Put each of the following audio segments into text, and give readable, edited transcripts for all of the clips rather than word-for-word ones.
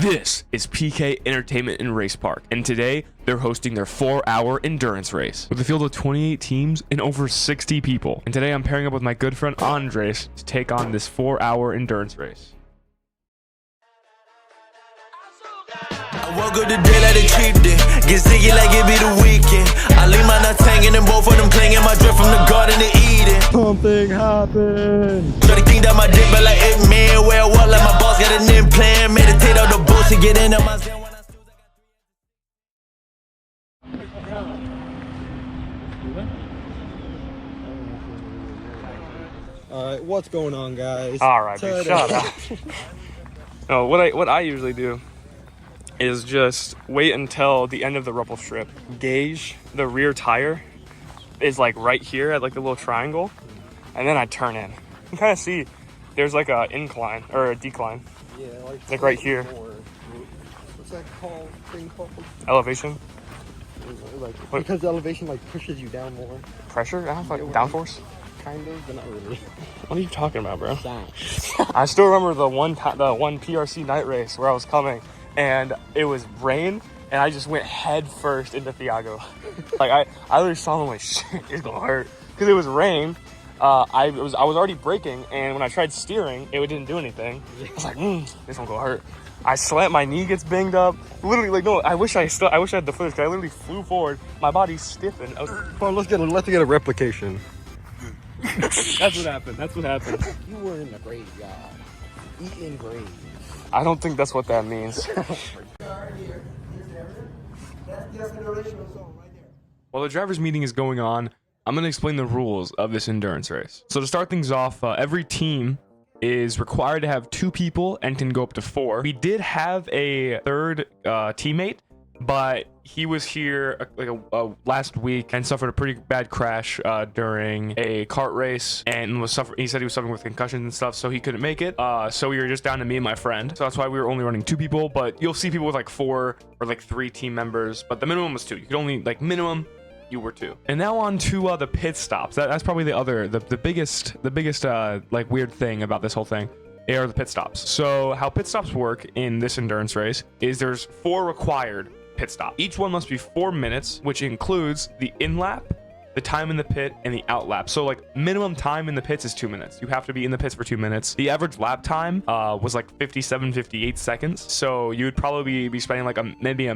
This is PK Entertainment and Race Park, and today they're hosting their 4-hour endurance race with a field of 28 teams and over 60 people. And today I'm pairing up with my good friend Andres to take on this 4-hour endurance race. I woke up today like a cheap day. Get sticky like it be the weekend. I leave my nuts hanging and both of them clinging. My drip from the garden to Eden. Something happened. Try to think that my dick, but like it man. Where I walk like my boss got an implant. Meditate on the bullshit, get into my zen when I still Alright, what's going on, guys? Alright, shut up. No, what I usually do is just wait until the end of the rumble strip. Gauge the rear tire is like right here at like the little triangle, and then I turn in. You can kind of see there's like a incline or a decline. Yeah, like right here. What's that thing called? Elevation. Like, because the elevation like pushes you down more. Pressure? I don't know, like downforce? Kind of, but not really. What are you talking about, bro? I still remember the one PRC night race where I was coming and it was rain and I just went head first into Thiago. Like I literally saw him like, shit, it's gonna hurt. Because it was rain. I was already braking, and when I tried steering, it didn't do anything. I was like, this one gonna hurt. I slammed, my knee gets banged up. Literally, like, no, I wish I had the footage, because I literally flew forward. My body's stiffened. Come on, let's get a replication. That's what happened. That's what happened. You were in the graveyard, eating graves. I don't think that's what that means. While the driver's meeting is going on, I'm going to explain the rules of this endurance race. So to start things off, every team is required to have 2 people and can go up to 4. We did have a third teammate, but he was here last week and suffered a pretty bad crash during a kart race, and he said he was suffering with concussions and stuff, so he couldn't make it. So we were just down to me and my friend. So that's why we were only running 2 people, but you'll see people with like 4 or like 3 team members, but the minimum was 2. You could only, like, minimum you were 2. And now on to the pit stops. That's probably the biggest like weird thing about this whole thing are the pit stops. So how pit stops work in this endurance race is there's 4 required pit stop. Each one must be 4 minutes, which includes the in lap, the time in the pit, and the out lap. So like minimum time in the pits is 2 minutes. You have to be in the pits for 2 minutes. The average lap time was like 58 seconds. So you would probably be spending like maybe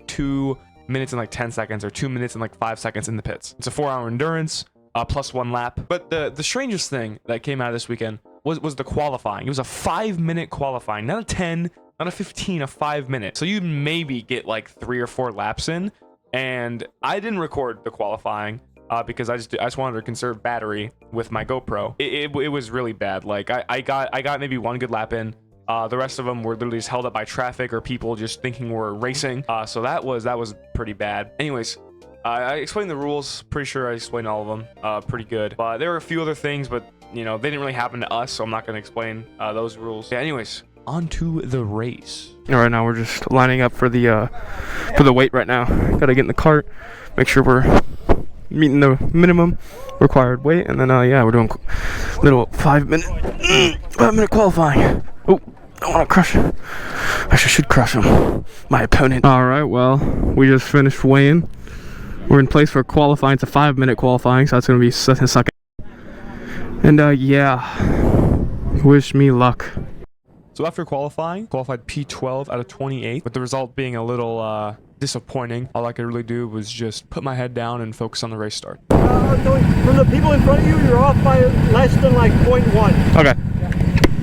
2 minutes and like 10 seconds or 2 minutes and like 5 seconds in the pits. It's a 4-hour endurance plus 1 lap. But the strangest thing that came out of this weekend was the qualifying. It was a 5-minute qualifying, not a 10, not a 15, a 5-minute. So you maybe get like 3 or 4 laps in. And I didn't record the qualifying because I just wanted to conserve battery with my GoPro. It was really bad. Like I got maybe 1 good lap in. The rest of them were literally just held up by traffic or people just thinking we're racing. So that was pretty bad. Anyways, I explained the rules. Pretty sure I explained all of them pretty good. But there were a few other things, but you know, they didn't really happen to us, so I'm not going to explain those rules. Yeah, anyways, on to the race. All right, now we're just lining up for the weight right now. Gotta get in the cart, make sure we're meeting the minimum required weight, and then yeah, we're doing little 5-minute qualifying. Oh, I want to crush him. I should crush him, my opponent. All right, well, we just finished weighing. We're in place for qualifying. It's a 5-minute qualifying, so that's gonna be such a suck. And yeah, wish me luck. So after qualified P12 out of 28, with the result being a little disappointing. All I could really do was just put my head down and focus on the race start. From the people in front of you, you're off by less than like 0.1. Okay.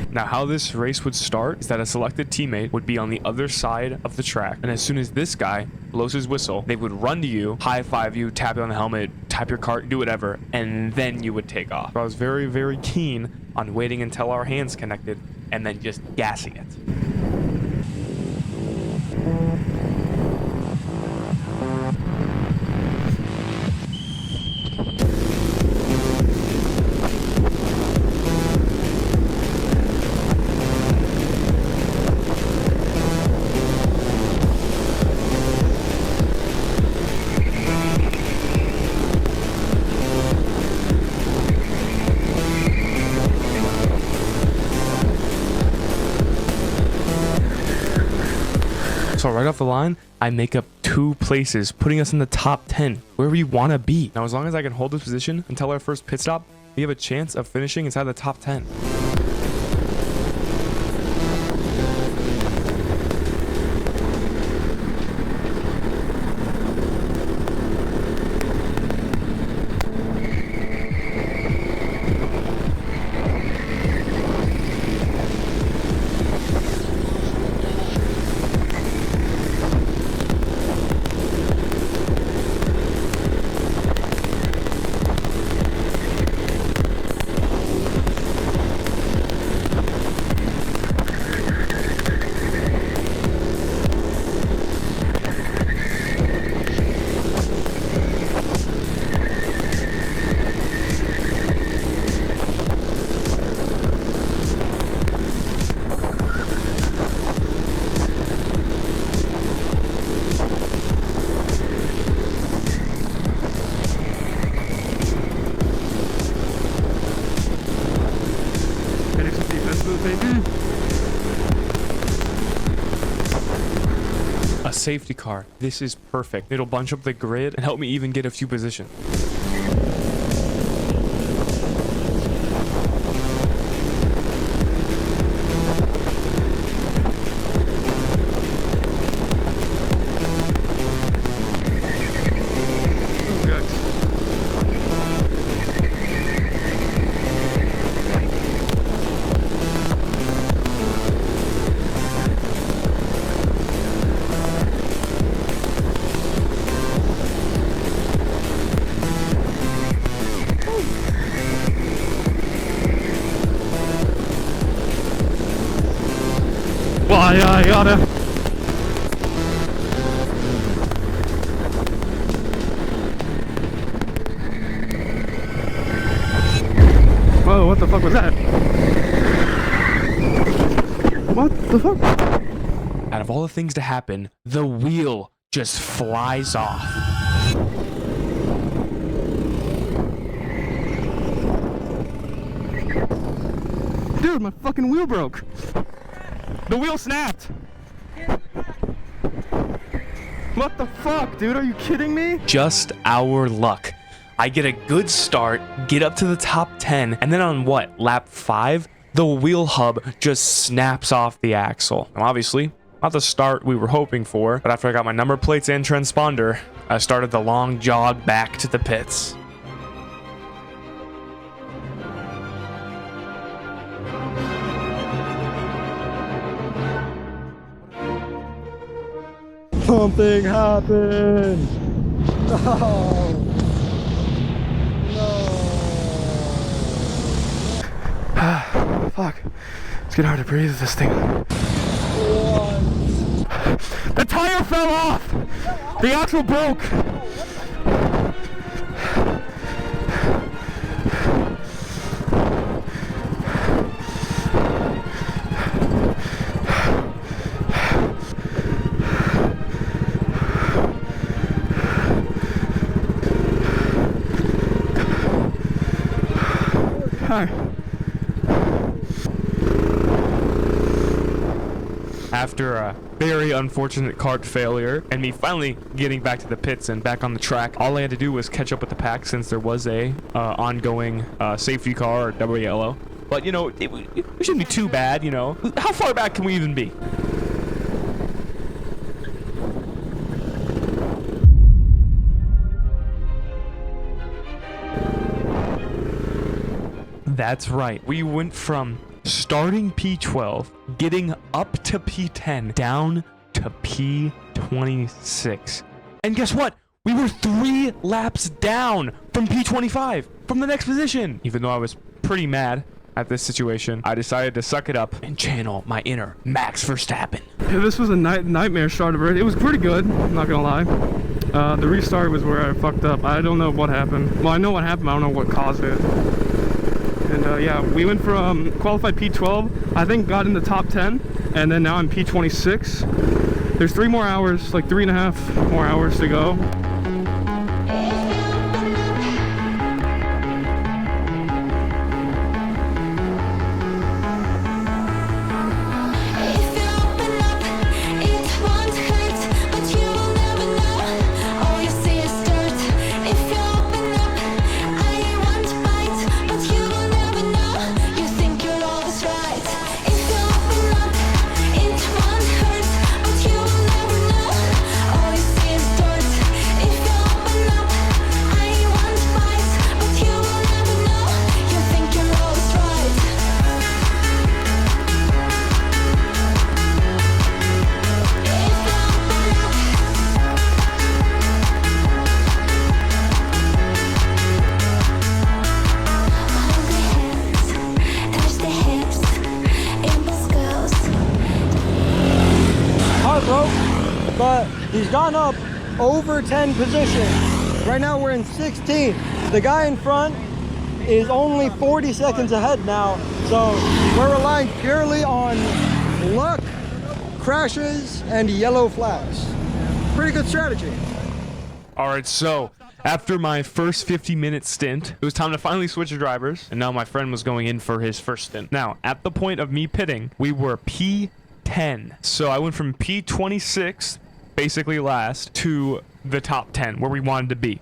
Now, how this race would start is that a selected teammate would be on the other side of the track, and as soon as this guy blows his whistle, they would run to you, high-five you, tap you on the helmet, tap your cart, do whatever, and then you would take off. So I was very, very keen on waiting until our hands connected and then just gassing it. So right off the line, I make up 2 places, putting us in the top 10, where we want to be. Now, as long as I can hold this position until our first pit stop, we have a chance of finishing inside the top 10. A safety car. This is perfect. It'll bunch up the grid and help me even get a few positions. Well, yeah, I gotta. Whoa, what the fuck was that? What the fuck? Out of all the things to happen, the wheel just flies off. Dude, my fucking wheel broke. The wheel snapped. What the fuck, dude? Are you kidding me? Just our luck. I get a good start, get up to the top 10, and then on what, lap 5, the wheel hub just snaps off the axle. Now obviously, not the start we were hoping for, but after I got my number plates and transponder, I started the long jog back to the pits. Something happened. No. Fuck. It's getting hard to breathe with this thing. What? The tire fell off. The axle broke. After a very unfortunate kart failure and me finally getting back to the pits and back on the track, all I had to do was catch up with the pack since there was a ongoing safety car or double yellow. But you know, it shouldn't be too bad, you know. How far back can we even be? That's right. We went from starting P12, getting up to P10, down to P26. And guess what? We were 3 laps down from P25, from the next position. Even though I was pretty mad at this situation, I decided to suck it up and channel my inner Max Verstappen. Yeah, this was a nightmare start of it. It was pretty good, I'm not gonna lie. The restart was where I fucked up. I don't know what happened. Well, I know what happened, I don't know what caused it. And yeah, we went from qualified P12, I think got in the top 10, and then now I'm P26. There's 3 more hours, like 3.5 more hours to go. If you open up, it won't hurt. cutthroat, but he's gone up over 10 positions. Right now we're in 16th. The guy in front is only 40 seconds ahead now, so we're relying purely on luck, crashes, and yellow flags. Pretty good strategy. All right, so after my first 50-minute stint, it was time to finally switch drivers, and now my friend was going in for his first stint. Now, at the point of me pitting, we were P10. So I went from P26, basically last, to the top 10, where we wanted to be.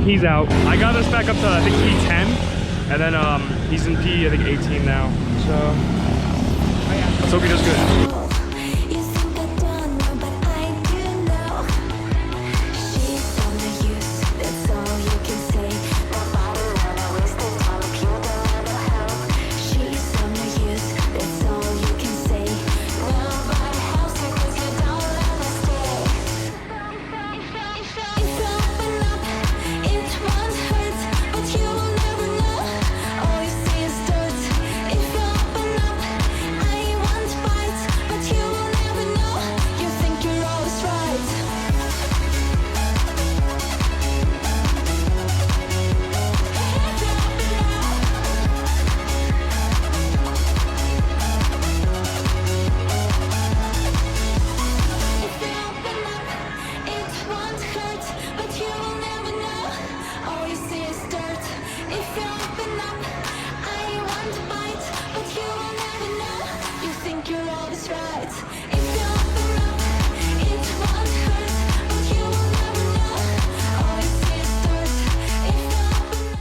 He's out. I got us back up to, I think, P10, and then he's in P, I think, 18 now. So let's hope he does good.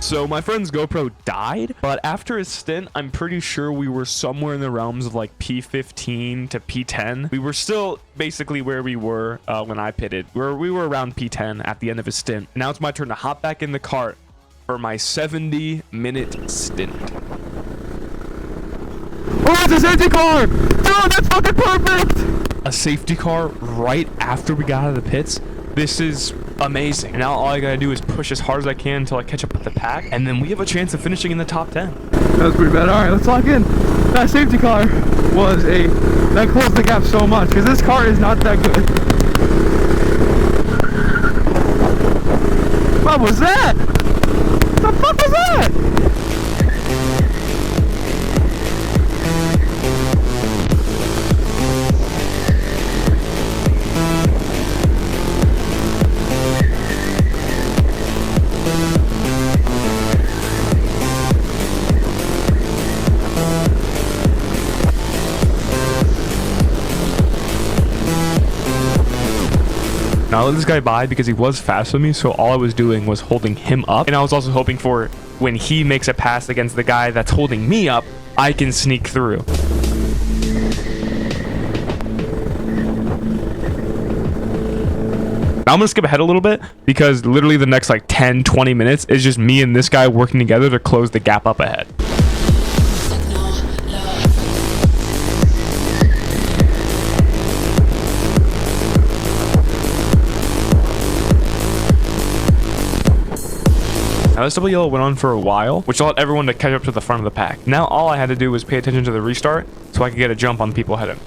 So my friend's GoPro died, but after his stint, I'm pretty sure we were somewhere in the realms of like P15 to P10. We were still basically where we were when I pitted. We were around P10 at the end of his stint. Now it's my turn to hop back in the cart for my 70-minute stint. Oh, it's a safety car! Dude, that's fucking perfect! A safety car right after we got out of the pits? This is amazing. And now all I gotta do is push as hard as I can until I catch up with the pack, and then we have a chance of finishing in the top 10. That was pretty bad. All right, let's lock in. That safety car that closed the gap so much, because this car is not that good. What was that? What the fuck was that? Now I let this guy by because he was fast with me, so all I was doing was holding him up, and I was also hoping for when he makes a pass against the guy that's holding me up, I can sneak through. Now I'm gonna skip ahead a little bit because literally the next like 10-20 minutes is just me and this guy working together to close the gap up ahead. Now this double yellow went on for a while, which allowed everyone to catch up to the front of the pack. Now all I had to do was pay attention to the restart so I could get a jump on the people ahead of me.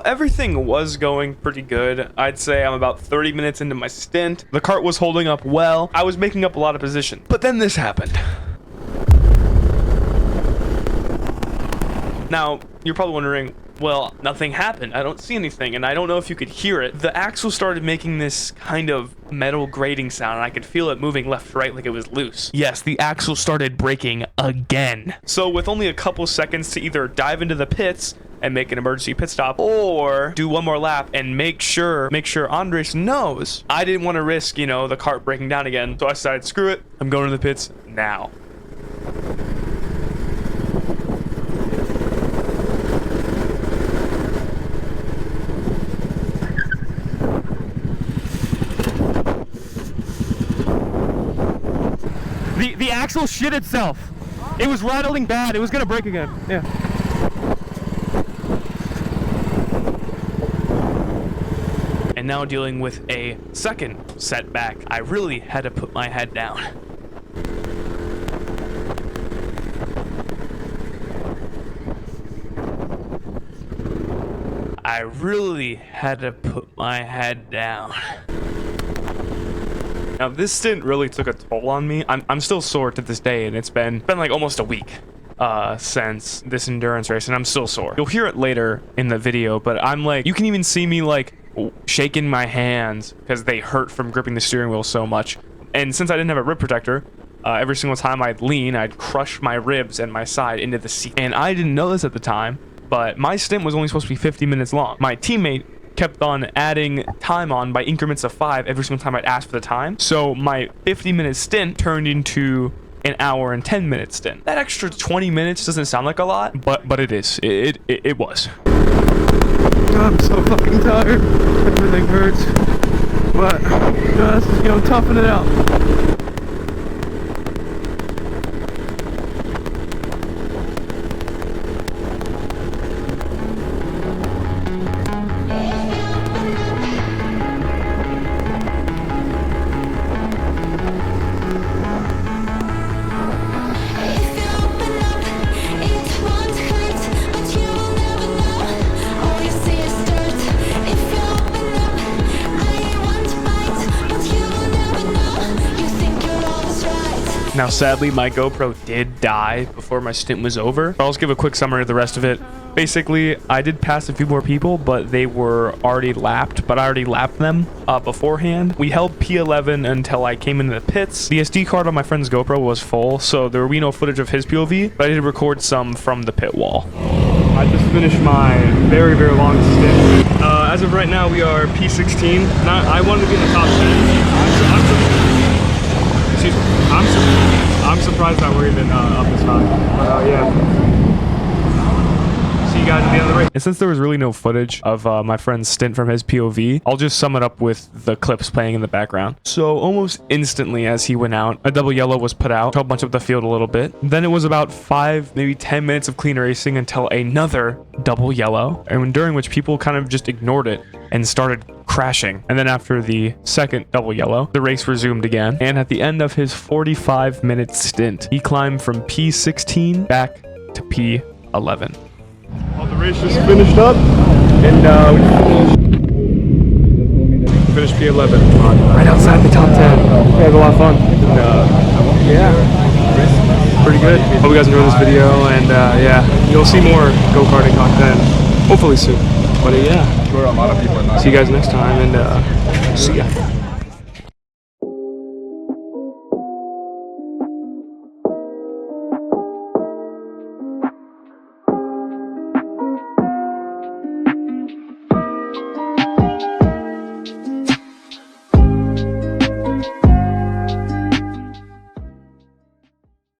everything was going pretty good. I'd say I'm about 30 minutes into my stint. The kart was holding up well. I was making up a lot of position. But then this happened. Now, you're probably wondering, well, nothing happened. I don't see anything, and I don't know if you could hear it. The axle started making this kind of metal grating sound, and I could feel it moving left to right like it was loose. Yes, the axle started braking again. So with only a couple seconds to either dive into the pits and make an emergency pit stop, or do one more lap and make sure Andres knows, I didn't want to risk, you know, the kart breaking down again. So I decided, screw it, I'm going to the pits now. The axle shit itself. It was rattling bad. It was gonna break again. Yeah. And now dealing with a second setback, I really had to put my head down. I really had to put my head down. Now this stint really took a toll on me. I'm still sore to this day, and it's been like almost a week since this endurance race, and I'm still sore. You'll hear it later in the video, but I'm like, you can even see me like shaking my hands because they hurt from gripping the steering wheel so much. And since I didn't have a rib protector, every single time I'd lean, I'd crush my ribs and my side into the seat. And I didn't know this at the time, but my stint was only supposed to be 50 minutes long. My teammate kept on adding time on by increments of 5 every single time I'd ask for the time. So my 50-minute stint turned into an hour and 10-minute stint. That extra 20 minutes doesn't sound like a lot, but it is. It was. I'm so fucking tired. Everything hurts. But just, you know, toughing it out. Now, sadly, my GoPro did die before my stint was over. I'll just give a quick summary of the rest of it. Basically, I did pass a few more people, but they were already lapped, but I already lapped them beforehand. We held P11 until I came into the pits. The SD card on my friend's GoPro was full, so there will be no footage of his POV, but I did record some from the pit wall. I just finished my very, very long stint. As of right now, we are P16. I wanted to be in the top 10. I'm surprised that we're even up this high. But yeah. See you guys at the end of the race. And since there was really no footage of my friend's stint from his POV, I'll just sum it up with the clips playing in the background. So almost instantly as he went out, a double yellow was put out to help bunch up the field a little bit. Then it was about 5, maybe 10 minutes of clean racing until another double yellow, and during which people kind of just ignored it and started crashing. And then after the second double yellow, the race resumed again. And at the end of his 45-minute stint, he climbed from P16 back to P11. Well, the race just finished up, and we finished P11 right outside the top 10. We had a lot of fun. And, yeah, pretty good. Hope you guys enjoyed this video, and yeah, you'll see more go-karting content hopefully soon. But yeah, see you guys next time, and see ya.